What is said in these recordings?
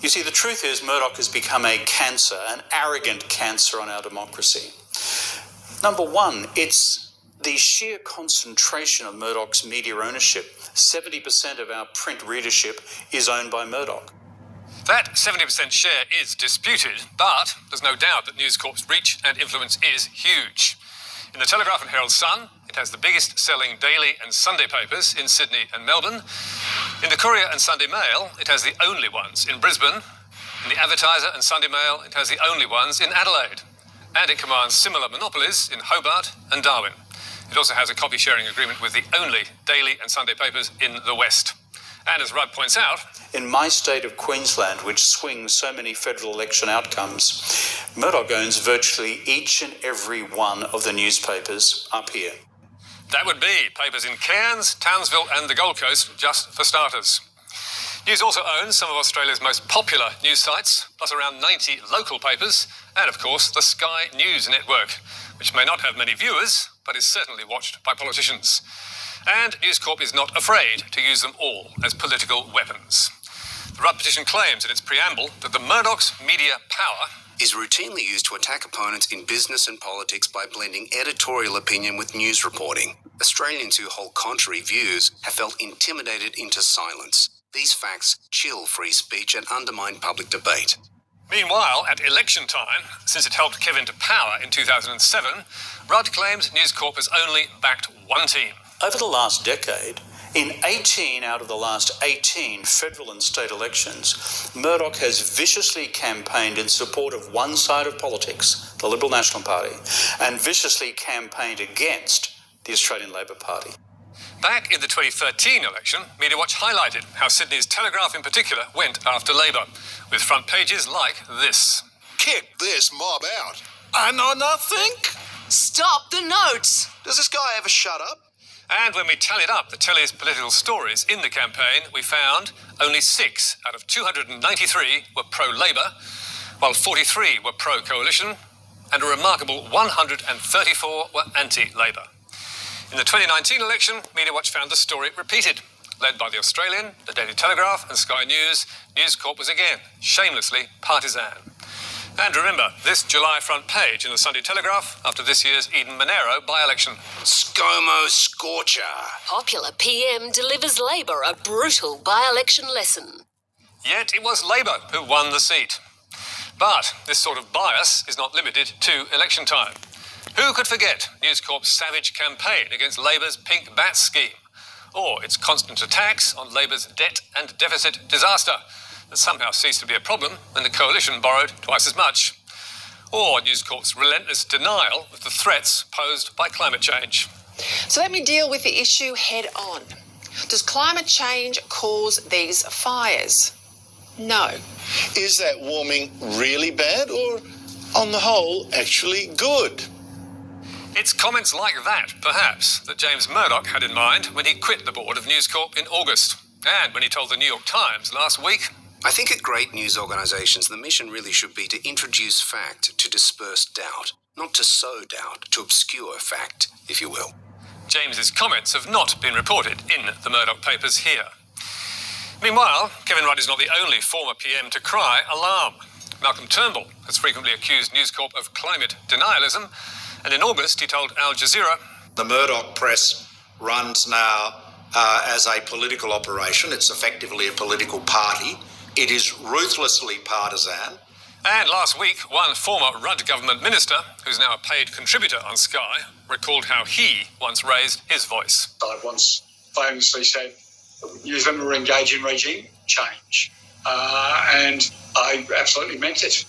You see, the truth is Murdoch has become a cancer, an arrogant cancer on our democracy. Number one, it's the sheer concentration of Murdoch's media ownership. 70% of our print readership is owned by Murdoch. That 70% share is disputed, but there's no doubt that News Corp's reach and influence is huge. In the Telegraph and Herald Sun, it has the biggest selling daily and Sunday papers in Sydney and Melbourne. In the Courier and Sunday Mail, it has the only ones in Brisbane. In the Advertiser and Sunday Mail, it has the only ones in Adelaide. And it commands similar monopolies in Hobart and Darwin. It also has a copy-sharing agreement with the only daily and Sunday papers in the West. And as Rudd points out, in my state of Queensland, which swings so many federal election outcomes, Murdoch owns virtually each and every one of the newspapers up here. That would be papers in Cairns, Townsville and the Gold Coast, just for starters. News also owns some of Australia's most popular news sites, plus around 90 local papers, and of course the Sky News network, which may not have many viewers, but is certainly watched by politicians. And News Corp is not afraid to use them all as political weapons. The Rudd petition claims in its preamble that the Murdoch's media power is routinely used to attack opponents in business and politics by blending editorial opinion with news reporting. Australians who hold contrary views have felt intimidated into silence. These facts chill free speech and undermine public debate. Meanwhile, at election time, since it helped Kevin to power in 2007, Rudd claims News Corp has only backed one team. Over the last decade, in 18 out of the last 18 federal and state elections, Murdoch has viciously campaigned in support of one side of politics, the Liberal National Party, and viciously campaigned against the Australian Labor Party. Back in the 2013 election, Media Watch highlighted how Sydney's Telegraph in particular went after Labor, with front pages like this. Kick this mob out. I know nothing. Stop the notes. Does this guy ever shut up? And when we tallied up the telly's political stories in the campaign, we found only 6 out of 293 were pro-Labor, while 43 were pro-coalition, and a remarkable 134 were anti-Labor. In the 2019 election, Media Watch found the story repeated. Led by The Australian, The Daily Telegraph and Sky News, News Corp was again shamelessly partisan. And remember, this July front page in the Sunday Telegraph after this year's Eden Monaro by-election. ScoMo Scorcher. Popular PM delivers Labor a brutal by-election lesson. Yet it was Labor who won the seat. But this sort of bias is not limited to election time. Who could forget News Corp's savage campaign against Labor's pink bat scheme, or its constant attacks on Labor's debt and deficit disaster that somehow ceased to be a problem when the coalition borrowed twice as much, or News Corp's relentless denial of the threats posed by climate change. So let me deal with the issue head on. Does climate change cause these fires? No. Is that warming really bad or, on the whole, actually good? It's comments like that, perhaps, that James Murdoch had in mind when he quit the board of News Corp in August, and when he told the New York Times last week. I think at great news organisations, the mission really should be to introduce fact, to disperse doubt, not to sow doubt, to obscure fact, if you will. James's comments have not been reported in the Murdoch papers here. Meanwhile, Kevin Rudd is not the only former PM to cry alarm. Malcolm Turnbull has frequently accused News Corp of climate denialism, and in August he told Al Jazeera, "The Murdoch press runs now as a political operation. It's effectively a political party. It is ruthlessly partisan." And last week, one former Rudd government minister, who's now a paid contributor on Sky, recalled how he once raised his voice. I once famously said, newsmen were engaged in regime change. And I absolutely meant it.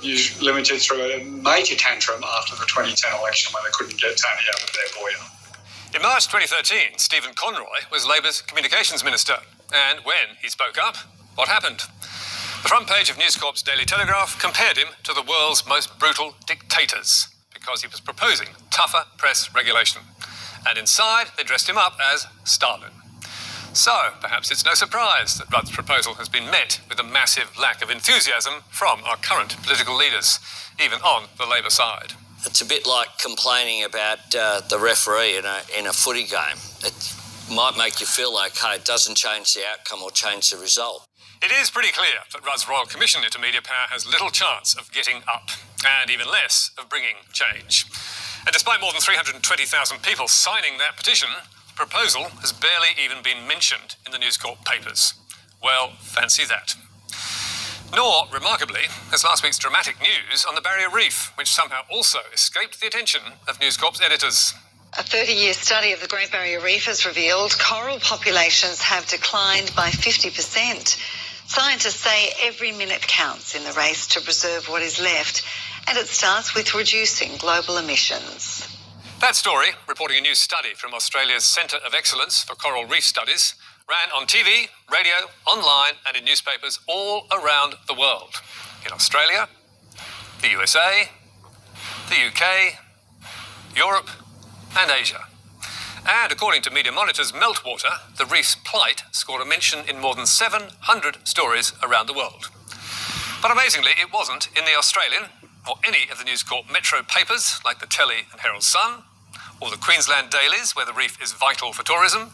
News Limited threw a major tantrum after the 2010 election when they couldn't get Tony out of their lawyer. In March 2013, Stephen Conroy was Labor's communications minister. And when he spoke up, what happened? The front page of News Corp's Daily Telegraph compared him to the world's most brutal dictators because he was proposing tougher press regulation. And inside, they dressed him up as Stalin. So, perhaps it's no surprise that Rudd's proposal has been met with a massive lack of enthusiasm from our current political leaders, even on the Labor side. It's a bit like complaining about the referee in a footy game. It might make you feel okay, it doesn't change the outcome or change the result. It is pretty clear that Rudd's Royal Commission into media power has little chance of getting up, and even less of bringing change. And despite more than 320,000 people signing that petition, the proposal has barely even been mentioned in the News Corp papers. Well, fancy that. Nor, remarkably, has last week's dramatic news on the Barrier Reef, which somehow also escaped the attention of News Corp's editors. A 30-year study of the Great Barrier Reef has revealed coral populations have declined by 50%. Scientists say every minute counts in the race to preserve what is left, and it starts with reducing global emissions. That story, reporting a new study from Australia's Centre of Excellence for Coral Reef Studies, ran on TV, radio, online and in newspapers all around the world. In Australia, the USA, the UK, Europe and Asia. And according to Media Monitor's Meltwater, the reef's plight scored a mention in more than 700 stories around the world. But amazingly, it wasn't in the Australian or any of the News Corp metro papers like the Telly and Herald Sun, or the Queensland dailies where the reef is vital for tourism,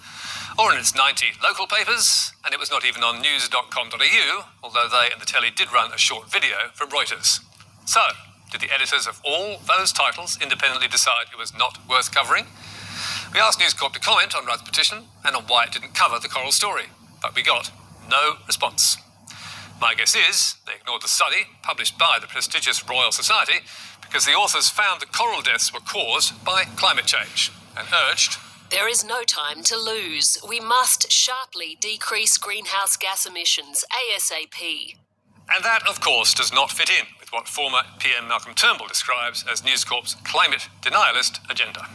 or in its 90 local papers, and it was not even on news.com.au, although they and the Telly did run a short video from Reuters. So, did the editors of all those titles independently decide it was not worth covering? We asked News Corp to comment on Rudd's petition and on why it didn't cover the coral story, but we got no response. My guess is they ignored the study published by the prestigious Royal Society because the authors found the coral deaths were caused by climate change and urged, There is no time to lose. We must sharply decrease greenhouse gas emissions ASAP. And that, of course, does not fit in with what former PM Malcolm Turnbull describes as News Corp's climate denialist agenda.